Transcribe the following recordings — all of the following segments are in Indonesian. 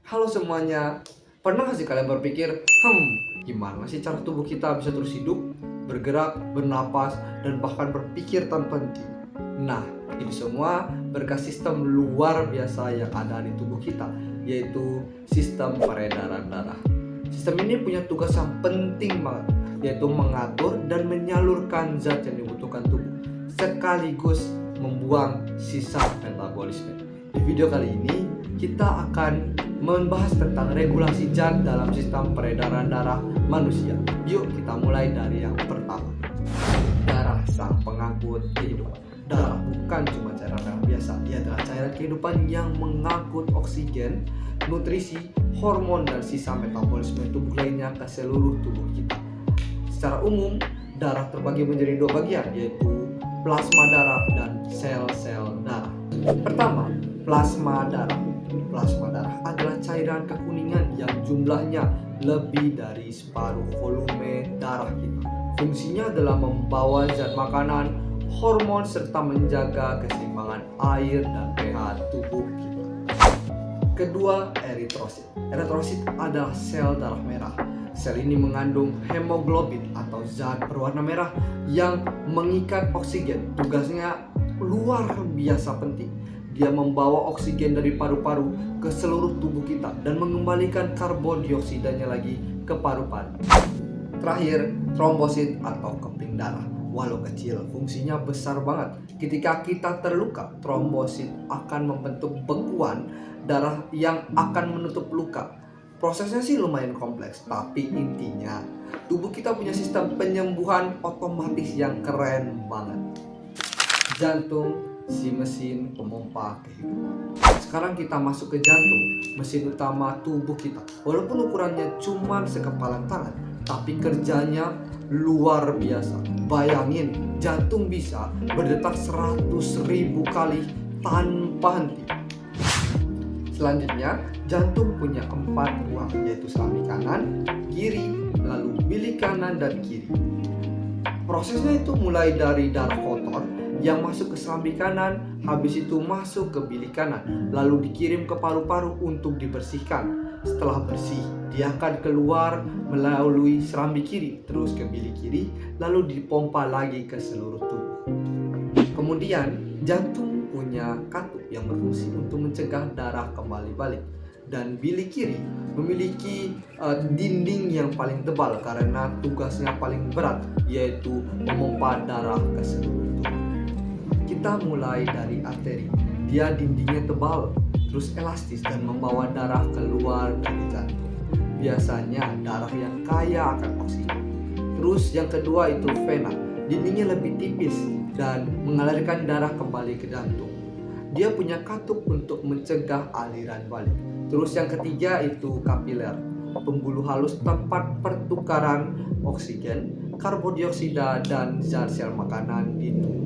Halo semuanya, pernah gak sih kalian berpikir, gimana sih cara tubuh kita bisa terus hidup, bergerak, bernapas, dan bahkan berpikir tanpa henti? Nah, ini semua berkat sistem luar biasa yang ada di tubuh kita, yaitu sistem peredaran darah. Sistem ini punya tugas yang penting banget, yaitu mengatur dan menyalurkan zat yang dibutuhkan tubuh, sekaligus membuang sisa metabolisme. Di video kali ini, kita akan membahas tentang regulasi zat dalam sistem peredaran darah manusia. Yuk kita mulai dari yang pertama. Darah sang pengangkut kehidupan. Darah bukan cuma cairan darah biasa, ia adalah cairan kehidupan yang mengangkut oksigen, nutrisi, hormon, dan sisa metabolisme tubuh lainnya ke seluruh tubuh kita. Secara umum, darah terbagi menjadi dua bagian, yaitu plasma darah dan sel-sel darah. Pertama, plasma darah. Plasma darah adalah cairan kekuningan yang jumlahnya lebih dari separuh volume darah kita. Fungsinya adalah membawa zat makanan, hormon, serta menjaga keseimbangan air dan pH tubuh kita. Kedua, eritrosit. Eritrosit adalah sel darah merah. Sel ini mengandung hemoglobin atau zat berwarna merah yang mengikat oksigen. Tugasnya luar biasa penting. Dia membawa oksigen dari paru-paru ke seluruh tubuh kita dan mengembalikan karbon dioksidanya lagi ke paru-paru. Terakhir, trombosit atau keping darah. Walau kecil, fungsinya besar banget. Ketika kita terluka, trombosit akan membentuk bekuan darah yang akan menutup luka. Prosesnya sih lumayan kompleks, tapi intinya tubuh kita punya sistem penyembuhan otomatis yang keren banget. Jantung, si mesin pemompa kehidupan. Sekarang kita masuk ke jantung, mesin utama tubuh kita. Walaupun ukurannya cuma sekepalan tangan, tapi kerjanya luar biasa. Bayangin, jantung bisa berdetak 100.000 kali tanpa henti. Selanjutnya, jantung punya 4 ruang, yaitu serambi kanan, kiri, lalu bilik kanan dan kiri. Prosesnya itu mulai dari darah kotor yang masuk ke serambi kanan, habis itu masuk ke bilik kanan, lalu dikirim ke paru-paru untuk dibersihkan. Setelah bersih, dia akan keluar melalui serambi kiri, terus ke bilik kiri, lalu dipompa lagi ke seluruh tubuh. Kemudian, jantung punya katup yang berfungsi untuk mencegah darah kembali balik. Dan bilik kiri memiliki dinding yang paling tebal karena tugasnya paling berat, yaitu memompa darah ke seluruh tubuh. Kita mulai dari arteri. Dia dindingnya tebal, terus elastis dan membawa darah keluar dari jantung. Biasanya darah yang kaya akan oksigen. Terus yang kedua itu vena. Dindingnya lebih tipis dan mengalirkan darah kembali ke jantung. Dia punya katup untuk mencegah aliran balik. Terus yang ketiga itu kapiler, pembuluh halus tempat pertukaran oksigen, karbon dioksida, dan zat sel makanan di tubuh.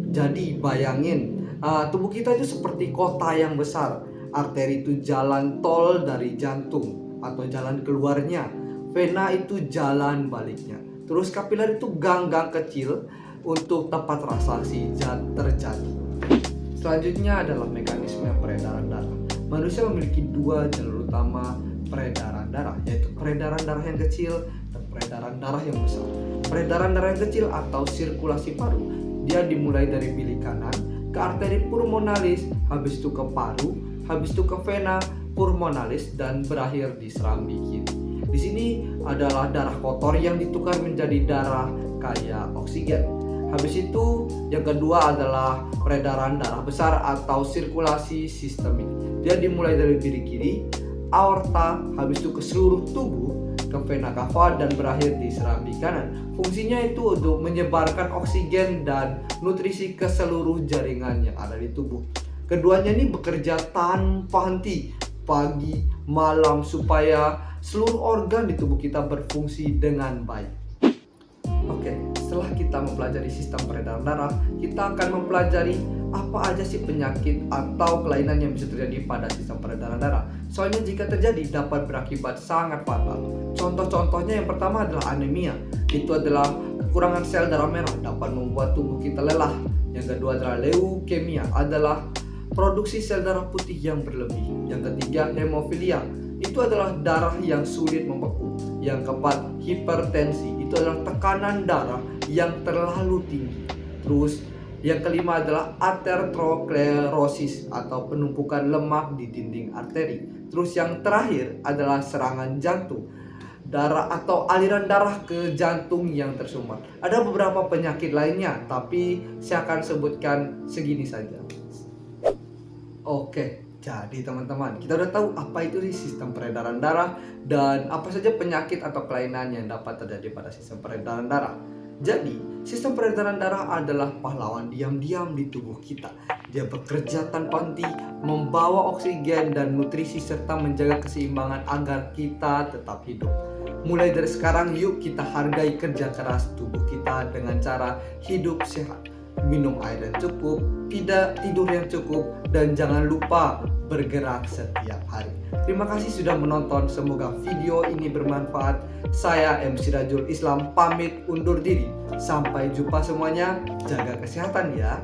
Jadi bayangin, tubuh kita itu seperti kota yang besar. Arteri itu jalan tol dari jantung atau jalan keluarnya. Vena itu jalan baliknya. Terus kapiler itu gang-gang kecil untuk tempat transaksi zat terjadi. Selanjutnya adalah mekanisme peredaran darah. Manusia memiliki 2 jalur utama peredaran darah, yaitu peredaran darah yang kecil dan peredaran darah yang besar. Peredaran darah yang kecil atau sirkulasi paru, dia dimulai dari bilik kanan ke arteri pulmonalis, habis itu ke paru, habis itu ke vena pulmonalis, dan berakhir di serambi kiri. Di sini adalah darah kotor yang ditukar menjadi darah kaya oksigen. Habis itu yang kedua adalah peredaran darah besar atau sirkulasi sistemik. Dia dimulai dari bilik kiri, aorta, habis itu ke seluruh tubuh, ke vena cava, dan berakhir di serambi kanan. Fungsinya itu untuk menyebarkan oksigen dan nutrisi ke seluruh jaringan yang ada di tubuh. Keduanya ini bekerja tanpa henti, pagi, malam, supaya seluruh organ di tubuh kita berfungsi dengan baik. Oke, setelah kita mempelajari sistem peredaran darah, kita akan mempelajari apa aja sih penyakit atau kelainan yang bisa terjadi pada sistem peredaran darah. Soalnya jika terjadi dapat berakibat sangat fatal. Contoh-contohnya yang pertama adalah anemia. Itu adalah kekurangan sel darah merah, dapat membuat tubuh kita lelah. Yang kedua adalah leukemia, adalah produksi sel darah putih yang berlebih. Yang ketiga, hemofilia. Itu adalah darah yang sulit membeku. Yang keempat, hipertensi. Itu adalah tekanan darah yang terlalu tinggi. Terus yang kelima adalah aterosklerosis atau penumpukan lemak di dinding arteri. Terus yang terakhir adalah serangan jantung, darah atau aliran darah ke jantung yang tersumbat. Ada beberapa penyakit lainnya, tapi saya akan sebutkan segini saja. Oke, jadi teman-teman, kita udah tahu apa itu sih sistem peredaran darah dan apa saja penyakit atau kelainan yang dapat terjadi pada sistem peredaran darah. Jadi, sistem peredaran darah adalah pahlawan diam-diam di tubuh kita. Dia bekerja tanpa henti, membawa oksigen dan nutrisi serta menjaga keseimbangan agar kita tetap hidup. Mulai dari sekarang, yuk kita hargai kerja keras tubuh kita dengan cara hidup sehat, minum air yang cukup, tidur yang cukup, dan jangan lupa bergerak setiap hari. Terima kasih sudah menonton, semoga video ini bermanfaat. Saya MC Rajul Islam pamit undur diri. Sampai jumpa semuanya, jaga kesehatan ya.